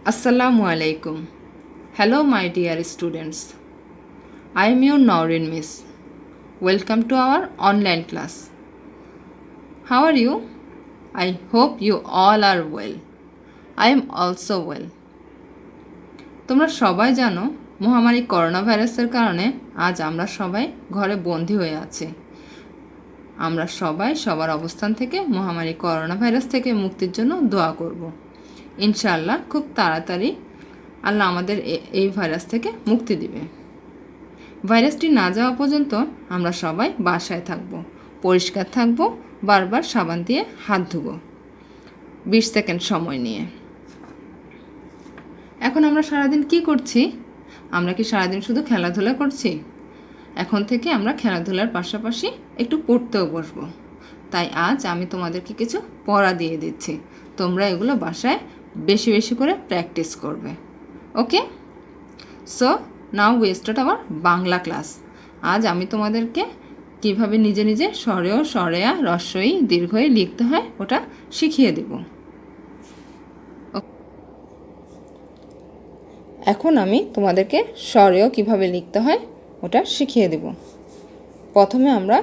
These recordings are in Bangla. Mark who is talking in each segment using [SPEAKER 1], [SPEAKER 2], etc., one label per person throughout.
[SPEAKER 1] Assalamu alaikum. Hello, my dear students. I am your Nowrin Miss. Welcome to our online class. How are you? I hope you all are well. I am also well. তোমরা সবাই জানো মহামারী করোনা ভাইরাসের কারণে আজ আমরা সবাই ঘরে বন্দী হয়ে আছি। আমরা সবাই সবার অবস্থান থেকে মহামারী করোনা ভাইরাস থেকে মুক্তির জন্য দোয়া করব। ইনশাআল্লাহ খুব তাড়াতাড়ি আল্লাহ আমাদের এই ভাইরাস থেকে মুক্তি দিবে। ভাইরাসটি না যাওয়া পর্যন্ত আমরা সবাই বাসায় থাকব, পরিষ্কার থাকব, বারবার সাবান দিয়ে হাত ধুব 20 সেকেন্ড সময় নিয়ে। এখন আমরা সারাদিন কি করছি? আমরা কি সারাদিন শুধু খেলাধুলা করছি? এখন থেকে আমরা খেলাধুলার পাশাপাশি একটু পড়তেও বসবো। তাই আজ আমি তোমাদেরকে কিছু পড়া দিয়ে দিচ্ছি, তোমরা এগুলো বাসায় বেশি বেশি করে প্র্যাকটিস করবে। Okay, so now we start our Bangla class. আজ আমি তোমাদেরকে কিভাবে নিজে নিজে স্বরেয়, স্বরেয়া, হ্রস্বই, দীর্ঘই লিখতে হয় ওটা শিখিয়ে দেব। এখন আমি তোমাদেরকে স্বরেয় কিভাবে লিখতে হয় ওটা শিখিয়ে দেব। প্রথমে আমরা,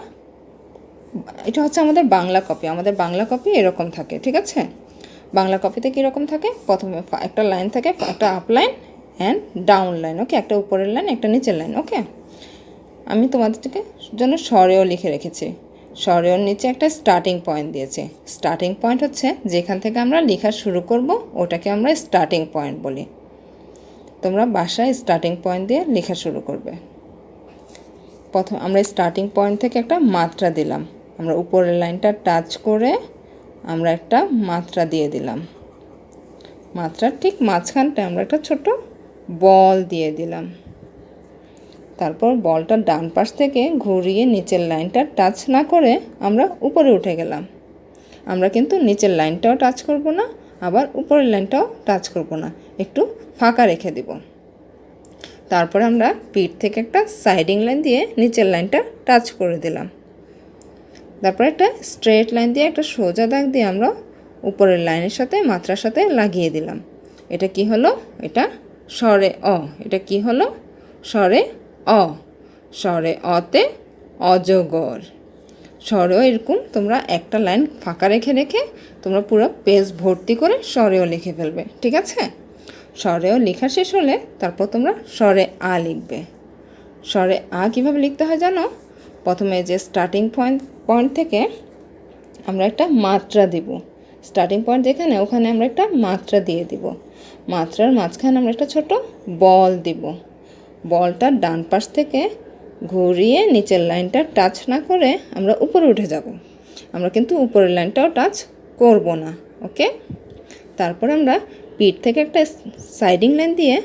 [SPEAKER 1] এটা হচ্ছে আমাদের বাংলা কপি। আমাদের বাংলা কপি এরকম থাকে, ঠিক আছে? বাংলা কপিতে কীরকম থাকে? প্রথমে একটা লাইন থাকে, একটা up line and down line. Okay, একটা উপরের লাইন, একটা নিচের লাইন। ওকে, আমি তোমাদেরকে জন্য স্বরেয় লিখে রেখেছি। স্বরেয়র নিচে একটা স্টার্টিং পয়েন্ট দিয়েছে। স্টার্টিং পয়েন্ট হচ্ছে যেখান থেকে আমরা লেখা শুরু করব, ওটাকে আমরা স্টার্টিং পয়েন্ট বলি। তোমরা বাসায় স্টার্টিং পয়েন্ট দিয়ে লেখা শুরু করবে। প্রথম আমরা স্টার্টিং পয়েন্ট থেকে একটা মাত্রা দিলাম। আমরা উপরের লাইনটা টাচ করে আমরা একটা মাত্রা দিয়ে দিলাম। মাত্রার ঠিক মাঝখানটা আমরা একটা ছোট বল দিয়ে দিলাম। তারপর বলটা ডান পাশ থেকে ঘুরিয়ে নিচের লাইনটা টাচ না করে আমরা উপরে উঠে গেলাম। আমরা কিন্তু নিচের লাইনটাও টাচ করব না, আবার উপরের লাইনটাও টাচ করব না, একটু ফাঁকা রেখে দিব। তারপরে আমরা পিঠ থেকে একটা সাইডিং লাইন দিয়ে নিচের লাইনটা টাচ করে দিলাম। তারপরে একটা স্ট্রেট লাইন দিয়ে একটা সোজা দাগ দিয়ে আমরা উপরের লাইনের সাথে মাত্রার সাথে লাগিয়ে দিলাম। এটা কি হলো? এটা স্বরে অ। এটা কি হলো? স্বরে অ। স্বরে অতে অজগর। স্বরেও এরকম তোমরা একটা লাইন ফাঁকা রেখে রেখে তোমরা পুরো পেজ ভর্তি করে স্বরেও লিখে ফেলবে, ঠিক আছে? স্বরেও লেখা শেষ হলে তারপর তোমরা স্বরে আ লিখবে। স্বরে আ কীভাবে লিখতে হয় জানো? প্রথমে যে স্টার্টিং পয়েন্ট থেকে আমরা একটা মাত্রা দিব। স্টার্টিং পয়েন্ট যেখানে, ওখানে আমরা একটা মাত্রা দিয়ে দিব। মাত্রার মাঝখানে আমরা একটা ছোট বল দিব। বলটা ডান পাশ থেকে ঘুরিয়ে নিচের লাইনটা টাচ না করে আমরা উপরে উঠে যাব। আমরা কিন্তু উপরের লাইনটাও টাচ করব না। ওকে, তারপর আমরা পিঠ থেকে একটা সাইডিং লাইন দিয়ে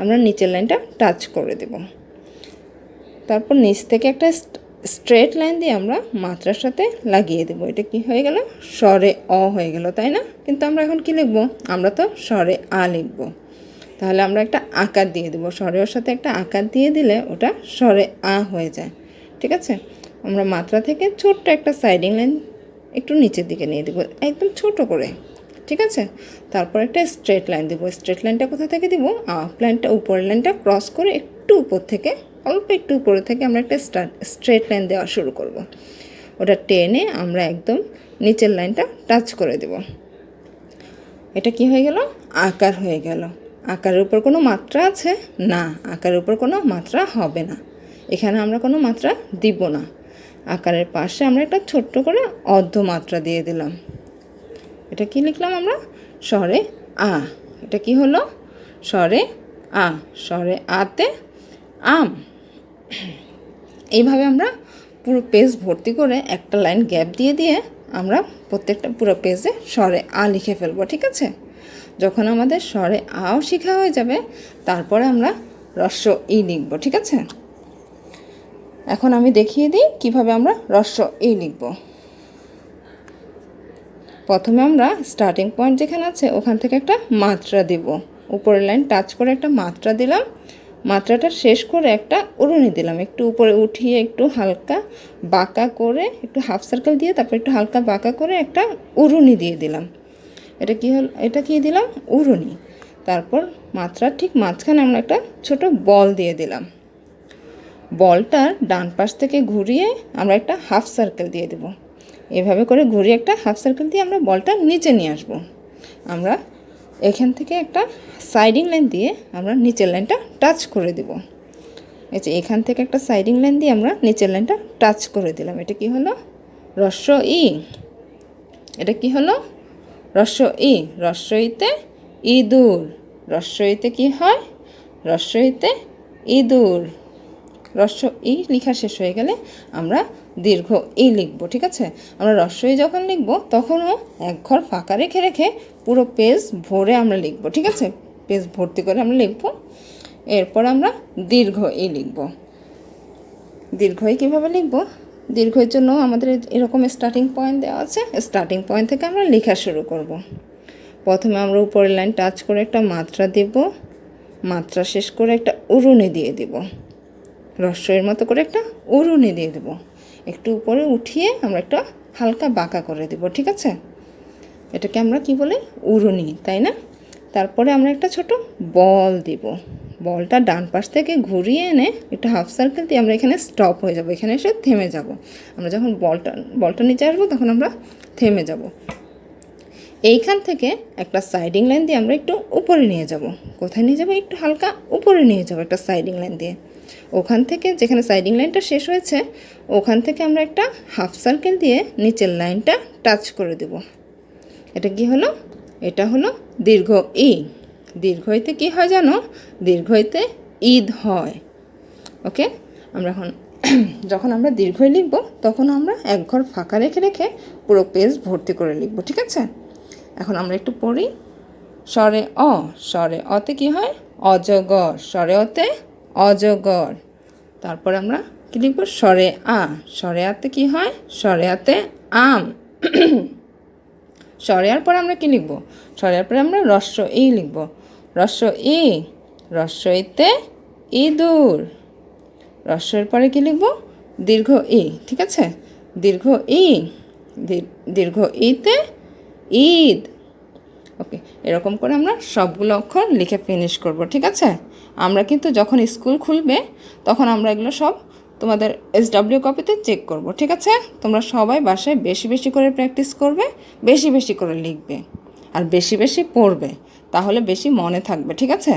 [SPEAKER 1] আমরা নিচের লাইনটা টাচ করে দেব। তারপর নিচ থেকে একটা স্ট্রেট লাইন দিয়ে আমরা মাত্রার সাথে লাগিয়ে দেব। এটা কি হয়ে গেল? স্বরে অ হয়ে গেল, তাই না? কিন্তু আমরা এখন কি লিখব? আমরা তো স্বরে আ লিখব। তাহলে আমরা একটা আকার দিয়ে দেবো। স্বরের সাথে একটা আকার দিয়ে দিলে ওটা স্বরে আ হয়ে যায়, ঠিক আছে? আমরা মাত্রা থেকে ছোট্ট একটা সাইডিং লাইন একটু নিচের দিকে নিয়ে দেবো, একদম ছোট করে, ঠিক আছে? তারপর একটা স্ট্রেট লাইন দেবো। স্ট্রেট লাইনটা কোথা থেকে দিব? আপ লাইনটা, উপরের লাইনটা ক্রস করে একটু উপর থেকে, অল্প একটু উপরে থেকে আমরা একটা স্ট্রেট লাইন দেওয়া শুরু করব। ওটা টেনে আমরা একদম নিচের লাইনটা টাচ করে দেব। এটা কি হয়ে গেল? আকার হয়ে গেল। আকারের উপর কোনো মাত্রা আছে? না, আকারের উপর কোনো মাত্রা হবে না। এখানে আমরা কোনো মাত্রা দিব না। আকারের পাশে আমরা একটা ছোট্ট করে অর্ধ মাত্রা দিয়ে দিলাম। এটা কি লিখলাম আমরা? স্বরে আ। এটা কি হলো? স্বরে আ। স্বরে আতে আম। এইভাবে আমরা পুরো পেজ ভর্তি করে একটা লাইন গ্যাপ দিয়ে দিয়ে আমরা প্রত্যেকটা পুরো পেজে স্বরে আ লিখে ফেলবো, ঠিক আছে? যখন আমাদের স্বরে আও শেখা হয়ে যাবে তারপরে আমরা হ্রস্ব ই লিখব, ঠিক আছে? এখন আমি দেখিয়ে দিই কিভাবে আমরা হ্রস্ব ই লিখব। প্রথমে আমরা স্টার্টিং পয়েন্ট যেখানে আছে ওখান থেকে একটা মাত্রা দিব। উপরের লাইন টাচ করে একটা মাত্রা দিলাম। মাত্রাটা শেষ করে একটা উড়ুনি দিলাম। একটু উপরে উঠিয়ে একটু হালকা বাঁকা করে একটু হাফ সার্কেল দিয়ে তারপর একটু হালকা বাঁকা করে একটা উড়ুনি দিয়ে দিলাম। এটা কি হল? এটা কি দিলাম? উড়ুনি। তারপর মাত্রার ঠিক মাঝখানে আমরা একটা ছোট বল দিয়ে দিলাম। বলটার ডান পাশ থেকে ঘুরিয়ে আমরা একটা হাফ সার্কেল দিয়ে দেব। এভাবে করে ঘুরিয়ে একটা হাফ সার্কেল দিয়ে আমরা বলটা নিচে নিয়ে আসব। আমরা এখান থেকে একটা সাইডিং লাইন দিয়ে আমরা নিচের লাইনটা টাচ করে দেব। এই যে এখান থেকে একটা সাইডিং লাইন দিয়ে আমরা নিচের লাইনটা টাচ করে দিলাম। এটা কি হলো? হ্রস্ব ই। এটা কি হলো? হ্রস্ব ই। হ্রস্ব ইতে ইঁদুর। হ্রস্ব ইতে কি হয়? হ্রস্ব ইতে ইঁদুর। হ্রস্ব ই লেখা শেষ হয়ে গেলে আমরা দীর্ঘ ই লিখব। ঠিক আছে? আমরা হ্রস্ব ই যখন লিখব তখনও এক ঘর ফাঁকা রেখে রেখে পুরো পেজ ভরে আমরা লিখব। ঠিক আছে? পেজ ভর্তি করে আমরা লিখব। এরপর আমরা দীর্ঘ ই লিখব। দীর্ঘ ই কীভাবে লিখব? দীর্ঘের জন্য আমাদের এরকম স্টার্টিং পয়েন্ট দেওয়া আছে। স্টার্টিং পয়েন্ট থেকে আমরা লেখা শুরু করব। প্রথমে আমরা উপরের লাইন টাচ করে একটা মাত্রা দেব। মাত্রা শেষ করে একটা উরুনি দিয়ে দেব। হ্রস্বের মতো করে একটা উরুনি দিয়ে দেব। একটু উপরে উঠিয়ে আমরা একটা হালকা বাঁকা করে দেব। ঠিক আছে? এটাকে আমরা কি বলি? উরুনি, তাই না? তারপরে আমরা একটা ছোট বল দিব। বলটা ডান পাশ থেকে ঘুরিয়ে এনে একটা হাফ সার্কেল দিয়ে আমরা এখানে স্টপ হয়ে যাব। এখানে এসে থেমে যাব। আমরা যখন বলটা নিচে আসবো তখন আমরা থেমে যাব। এইখান থেকে একটা সাইডিং লাইন দিয়ে আমরা একটু উপরে নিয়ে যাব। কোথায় নিয়ে যাব? একটু হালকা উপরে নিয়ে যাব একটা সাইডিং লাইন দিয়ে। ওখান থেকে যেখানে সাইডিং লাইনটা শেষ হয়েছে ওখান থেকে আমরা একটা হাফ সার্কেল দিয়ে নিচের লাইনটা টাচ করে দেব। এটা কি হলো? এটা হলো দীর্ঘ ই। দীর্ঘ ইতে কী হয় জানো? দীর্ঘ ইতে ঈদ হয়। ওকে? আমরা এখন যখন আমরা দীর্ঘ ই লিখব তখন আমরা এক ঘর ফাঁকা রেখে রেখে পুরো পেজ ভর্তি করে লিখব। ঠিক আছে? এখন আমরা একটু পড়ি। স্বরে অ। স্বরে অতে কী হয়? অজগর। স্বরে অতে অজগর। তারপর আমরা কী লিখব? স্বরে আ। স্বরে আতে কী হয়? স্বরে আতে আম। স্বরে আর পরে আমরা কী লিখব? স্বরে আর পরে আমরা হ্রস্ব ই লিখব। হ্রস্ব ই। হ্রস্ব ইতে ইঁদুর। হ্রস্বের পরে কী লিখব? দীর্ঘ ই। ঠিক আছে? দীর্ঘ ই। দীর্ঘ ইতে ঈদ। ওকে, এরকম করে আমরা সবগুলো অক্ষর লিখে ফিনিশ করব। ঠিক আছে? আমরা কিন্তু যখন স্কুল খুলবে তখন আমরা এগুলো সব তোমাদের SW কপিতে চেক করব। ঠিক আছে? তোমরা সবাই বাসায় বেশি বেশি করে প্র্যাকটিস করবে, বেশি বেশি করে লিখবে আর বেশি বেশি পড়বে, তাহলে বেশি মনে থাকবে। ঠিক আছে?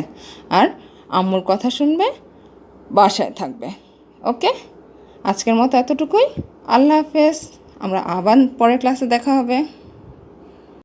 [SPEAKER 1] আর আম্মুর কথা শুনবে, বাসায় থাকবে। ওকে, আজকের মতো এতটুকুই। আল্লাহ হাফেজ। আমরা আবার পরের ক্লাসে দেখা হবে।